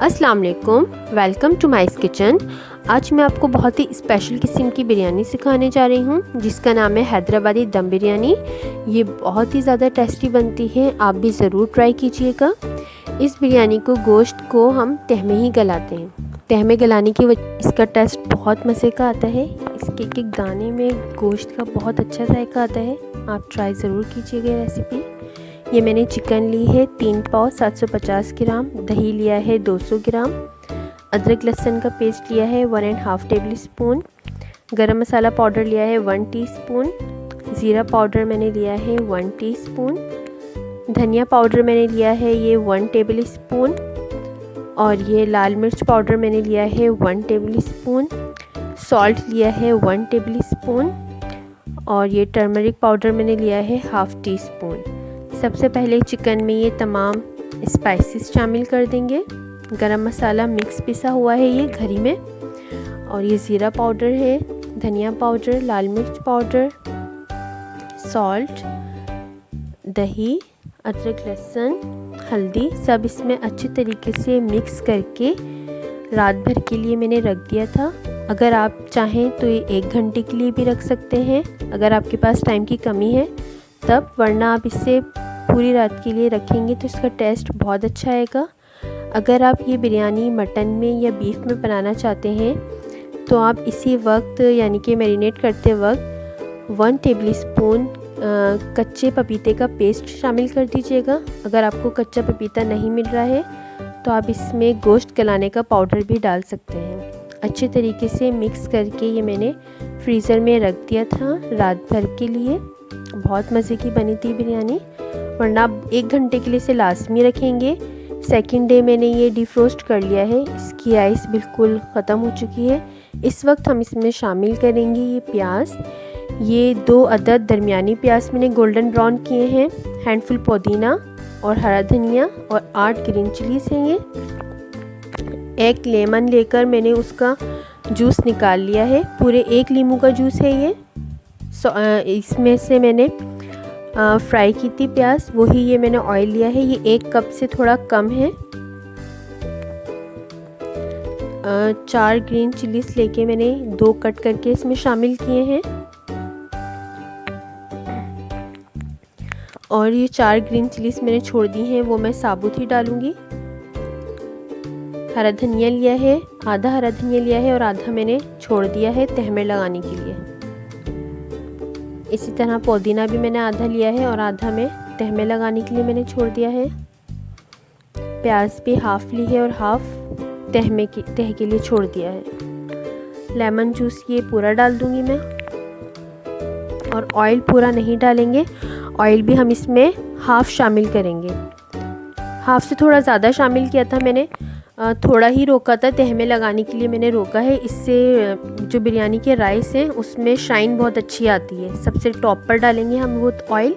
अस्सलाम वालेकुम, welcome to mice kitchen. आज मैं आपको बहुत ही स्पेशल किस्म की बिरयानी सिखाने जा रही हूँ जिसका नाम है हैदराबादी दम बिरयानी। ये बहुत ही ज़्यादा टेस्टी बनती है, आप भी ज़रूर ट्राई कीजिएगा। इस बिरयानी को गोश्त को हम तह में ही गलाते हैं। तह में गलाने की वजह इसका टेस्ट बहुत मज़े का आता है। इसके एक एक दाने में गोश्त का बहुत अच्छा जायका आता है। आप ट्राई ज़रूर कीजिएगा रेसिपी। ये मैंने चिकन ली है 3 पाव 750 ग्राम, दही लिया है 200 ग्राम, अदरक लहसुन का पेस्ट लिया है 1.5 टेबल स्पून, गरम मसाला पाउडर लिया है 1 टीस्पून, ज़ीरा पाउडर मैंने लिया है 1 टीस्पून, धनिया पाउडर मैंने लिया है ये 1 टेबल स्पून, और ये लाल मिर्च पाउडर मैंने लिया है 1 टेबल स्पून, सॉल्ट लिया है 1 टेबल स्पून, और ये टर्मरिक पाउडर मैंने लिया है ½ टीस्पून। सबसे पहले चिकन में ये तमाम स्पाइसेस शामिल कर देंगे। गरम मसाला मिक्स पिसा हुआ है ये घरी में, और ये ज़ीरा पाउडर है, धनिया पाउडर, लाल मिर्च पाउडर, सॉल्ट, दही, अदरक लहसुन, हल्दी, सब इसमें अच्छे तरीके से मिक्स करके रात भर के लिए मैंने रख दिया था। अगर आप चाहें तो ये 1 घंटे के लिए भी रख सकते हैं अगर आपके पास टाइम की कमी है तब, वरना आप इसे पूरी रात के लिए रखेंगे तो इसका टेस्ट बहुत अच्छा आएगा। अगर आप ये बिरयानी मटन में या बीफ में बनाना चाहते हैं तो आप इसी वक्त यानी कि मैरिनेट करते वक्त 1 टेबल स्पून कच्चे पपीते का पेस्ट शामिल कर दीजिएगा। अगर आपको कच्चा पपीता नहीं मिल रहा है तो आप इसमें गोश्त गलाने का पाउडर भी डाल सकते हैं। अच्छे तरीके से मिक्स करके ये मैंने फ्रीज़र में रख दिया था रात भर के लिए। बहुत मज़े की बनी थी बिरयानी, वरना आप 1 घंटे के लिए इसे लाजमी रखेंगे। सेकंड डे मैंने ये डिफ्रोस्ट कर लिया है, इसकी आइस बिल्कुल ख़त्म हो चुकी है। इस वक्त हम इसमें शामिल करेंगे ये प्याज। ये 2 अदद दरमियानी प्याज मैंने गोल्डन ब्राउन किए हैं, हैंडफुल पुदीना और हरा धनिया, और 8 ग्रीन चिलीज़ हैं ये। 1 लेमन लेकर मैंने उसका जूस निकाल लिया है, पूरे 1 नींबू का जूस है ये। इसमें से मैंने फ्राई की थी प्याज, वही ये मैंने ऑयल लिया है, ये 1 कप से थोड़ा कम है। 4 ग्रीन चिलीज लेके मैंने 2 कट करके इसमें शामिल किए हैं, और ये 4 ग्रीन चिलीज मैंने छोड़ दी हैं, वो मैं साबुत ही डालूंगी। हरा धनिया लिया है, आधा हरा धनिया लिया है और आधा मैंने छोड़ दिया है तह में लगाने के लिए। इसी तरह पुदीना भी मैंने आधा लिया है और आधा में तह में लगाने के लिए मैंने छोड़ दिया है। प्याज भी हाफ ली है और हाफ तह के लिए छोड़ दिया है। लेमन जूस ये पूरा डाल दूंगी मैं, और ऑयल पूरा नहीं डालेंगे, ऑयल भी हम इसमें हाफ शामिल करेंगे। हाफ से थोड़ा ज़्यादा शामिल किया था मैंने, थोड़ा ही रोका था तह में लगाने के लिए मैंने रोका है। इससे जो बिरयानी के राइस हैं उसमें शाइन बहुत अच्छी आती है। सबसे टॉप पर डालेंगे हम वो ऑयल,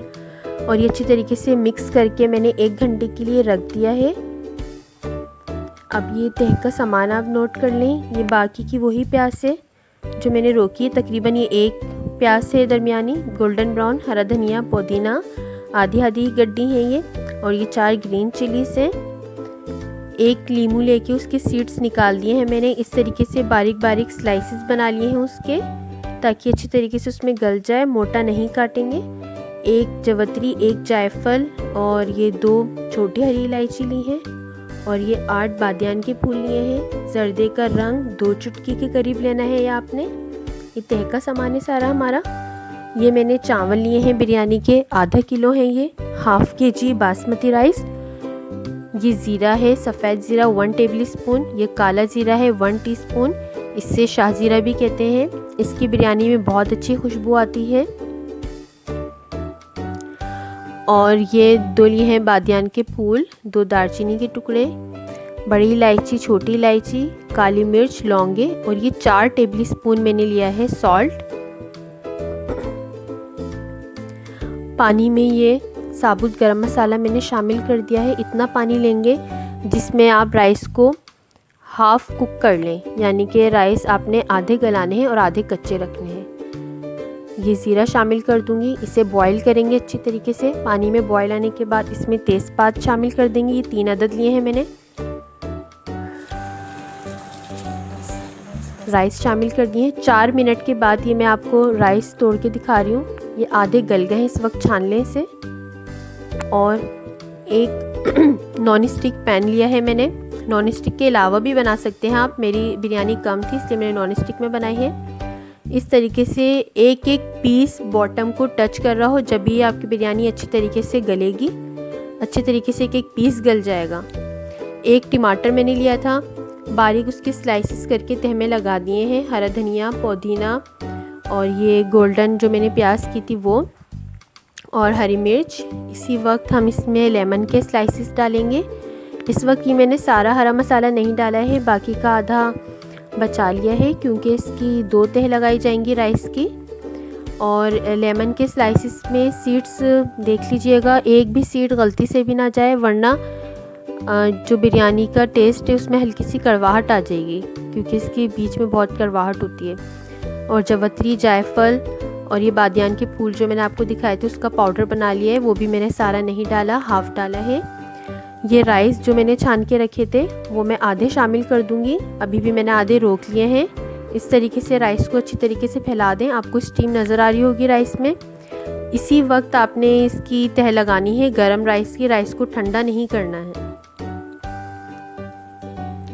और ये अच्छी तरीके से मिक्स करके मैंने 1 घंटे के लिए रख दिया है। अब ये तह का सामान आप नोट कर लें, ये बाकी की वही प्याज है जो मैंने रोकी है। तकरीबन ये 1 प्याज है दरमियानी गोल्डन ब्राउन, हरा धनिया, पुदीना, आधी आधी गड्डी है ये, और ये 4 ग्रीन चिलीज है। 1 लीमू लेके उसके सीड्स निकाल दिए हैं मैंने। इस तरीके से बारीक बारीक स्लाइसेस बना लिए हैं उसके, ताकि अच्छी तरीके से उसमें गल जाए, मोटा नहीं काटेंगे। 1 जवतरी, 1 जायफल, और ये 2 छोटी हरी इलायची ली है, और ये 8 बादियान के फूल लिए हैं। जर्दे का रंग 2 चुटकी के करीब लेना है ये आपने। ये तह का सामान है सारा हमारा। ये मैंने चावल लिए हैं बिरयानी के, आधा किलो हैं ये, ½ kg बासमती राइस। ये ज़ीरा है, सफ़ेद ज़ीरा 1 टेबल स्पून, ये काला ज़ीरा है 1 टीस्पून, इससे शाह ज़ीरा भी कहते हैं। इसकी बिरयानी में बहुत अच्छी खुशबू आती है। और ये 2 लिए हैं बादियान के फूल, 2 दालचीनी के टुकड़े, बड़ी इलायची, छोटी इलायची, काली मिर्च, लौंगे, और ये 4 टेबल स्पून मैंने लिया है सॉल्ट। पानी में ये साबुत गरम मसाला मैंने शामिल कर दिया है। इतना पानी लेंगे जिसमें आप राइस को हाफ कुक कर लें, यानी कि राइस आपने आधे गलाने हैं और आधे कच्चे रखने हैं। ये ज़ीरा शामिल कर दूंगी, इसे बॉईल करेंगे अच्छी तरीके से। पानी में बॉईल आने के बाद इसमें तेज़पात शामिल कर देंगे, ये 3 अदद लिए हैं मैंने। राइस शामिल कर दिए। 4 मिनट के बाद ये मैं आपको राइस तोड़ के दिखा रही हूँ। ये आधे गल गए हैं, इस वक्त छान लें इसे। और एक नॉन स्टिक पैन लिया है मैंने। नॉन स्टिक के अलावा भी बना सकते हैं आप, मेरी बिरयानी कम थी इसलिए मैंने नॉन स्टिक में बनाई है। इस तरीके से एक एक पीस बॉटम को टच कर रहा हो, जब भी आपकी बिरयानी अच्छी तरीके से गलेगी। अच्छे तरीके से एक एक पीस गल जाएगा। एक टमाटर मैंने लिया था, बारीक उसके स्लाइसेस करके तह में लगा दिए हैं। हरा धनिया, पुदीना और ये गोल्डन जो मैंने प्याज की थी वो, और हरी मिर्च। इसी वक्त हम इसमें लेमन के स्लाइसेस डालेंगे। इस वक्त ये मैंने सारा हरा मसाला नहीं डाला है, बाकी का आधा बचा लिया है क्योंकि इसकी 2 तह लगाई जाएंगी राइस की। और लेमन के स्लाइसेस में सीड्स देख लीजिएगा, एक भी सीड गलती से भी ना जाए, वरना जो बिरयानी का टेस्ट है उसमें हल्की सी कड़वाहट आ जाएगी, क्योंकि इसके बीच में बहुत कड़वाहट होती है। और जवतरी, जायफल और ये बादियान के फूल जो मैंने आपको दिखाए थे उसका पाउडर बना लिया है, वो भी मैंने सारा नहीं डाला, हाफ़ डाला है। ये राइस जो मैंने छान के रखे थे वो मैं आधे शामिल कर दूंगी, अभी भी मैंने आधे रोक लिए हैं। इस तरीके से राइस को अच्छी तरीके से फैला दें। आपको स्टीम नज़र आ रही होगी राइस में। इसी वक्त आपने इसकी तह लगानी है गरम राइस की, राइस को ठंडा नहीं करना है।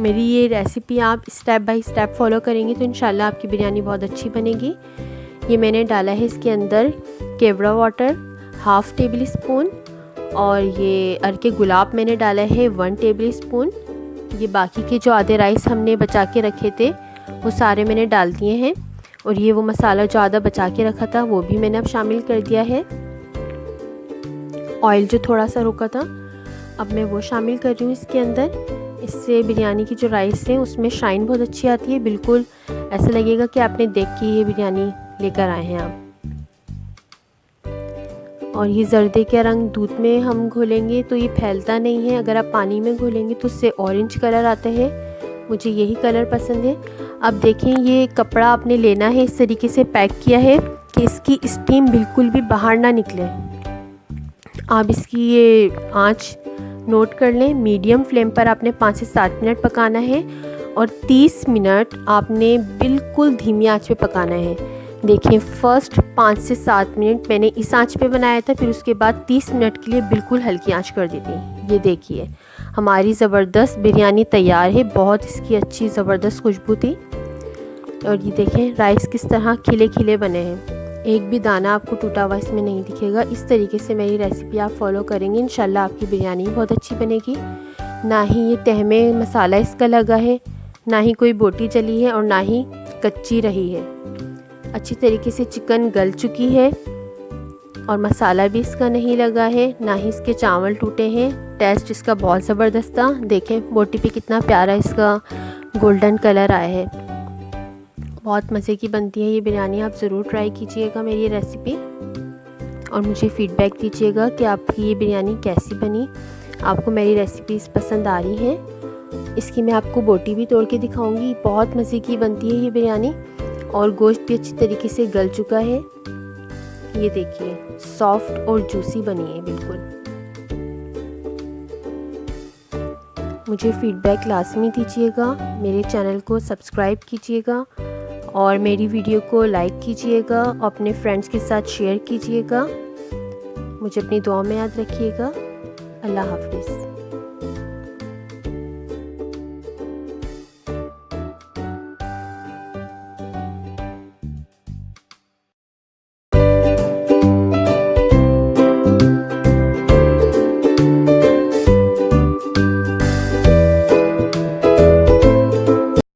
मेरी ये रेसिपी आप स्टेप बाय स्टेप फॉलो करेंगे तो इंशाल्लाह आपकी बिरयानी बहुत अच्छी बनेगी। ये मैंने डाला है इसके अंदर केवड़ा वाटर 1/2 टेबल स्पून, और ये अरके गुलाब मैंने डाला है 1 टेबल स्पून। ये बाकी के जो आधे राइस हमने बचा के रखे थे वो सारे मैंने डाल दिए हैं। और ये वो मसाला जो आधा बचा के रखा था वो भी मैंने अब शामिल कर दिया है। ऑयल जो थोड़ा सा रुका था अब मैं वो शामिल कर रही हूँ इसके अंदर। इससे बिरयानी की जो राइस है उसमें शाइन बहुत अच्छी आती है, बिल्कुल ऐसा लगेगा कि आपने देख के ये बिरयानी लेकर आए हैं आप। और ये जर्दे का रंग दूध में हम घोलेंगे तो ये फैलता नहीं है, अगर आप पानी में घोलेंगे तो उससे ऑरेंज कलर आता है, मुझे यही कलर पसंद है। अब देखें, ये कपड़ा आपने लेना है, इस तरीके से पैक किया है कि इसकी स्टीम बिल्कुल भी बाहर ना निकले। आप इसकी ये आंच नोट कर लें, मीडियम फ्लेम पर आपने 5 से 7 मिनट पकाना है, और 30 मिनट आपने बिल्कुल धीमी आंच पे पकाना है। देखिए, फर्स्ट 5 से 7 मिनट मैंने इस आंच पे बनाया था, फिर उसके बाद 30 मिनट के लिए बिल्कुल हल्की आंच कर दी थी। ये देखिए हमारी ज़बरदस्त बिरयानी तैयार है, बहुत इसकी अच्छी ज़बरदस्त खुशबू थी। और ये देखें राइस किस तरह खिले खिले बने हैं, एक भी दाना आपको टूटा हुआ इसमें नहीं दिखेगा। इस तरीके से मेरी रेसिपी आप फॉलो करेंगे इंशाल्लाह आपकी बिरयानी बहुत अच्छी बनेगी। ना ही ये तह में मसाला इसका लगा है, ना ही कोई बोटी जली है, और ना ही कच्ची रही है। अच्छी तरीके से चिकन गल चुकी है और मसाला भी इसका नहीं लगा है, ना ही इसके चावल टूटे हैं। टेस्ट इसका बहुत ज़बरदस्त था। देखें बोटी पे कितना प्यारा इसका गोल्डन कलर आया है, बहुत मज़े की बनती है ये बिरयानी। आप ज़रूर ट्राई कीजिएगा मेरी रेसिपी और मुझे फ़ीडबैक दीजिएगा कि आपकी ये बिरयानी कैसी बनी, आपको मेरी रेसिपीज़ पसंद आ रही हैं। इसकी मैं आपको बोटी भी तोड़ के दिखाऊंगी, बहुत मज़े की बनती है ये बिरयानी। और गोश्त भी अच्छी तरीके से गल चुका है, ये देखिए सॉफ्ट और जूसी बनी है बिल्कुल। मुझे फ़ीडबैक लाजमी दीजिएगा, मेरे चैनल को सब्सक्राइब कीजिएगा और मेरी वीडियो को लाइक कीजिएगा, अपने फ्रेंड्स के साथ शेयर कीजिएगा। मुझे अपनी दुआ में याद रखिएगा। अल्लाह हाफ़िज़।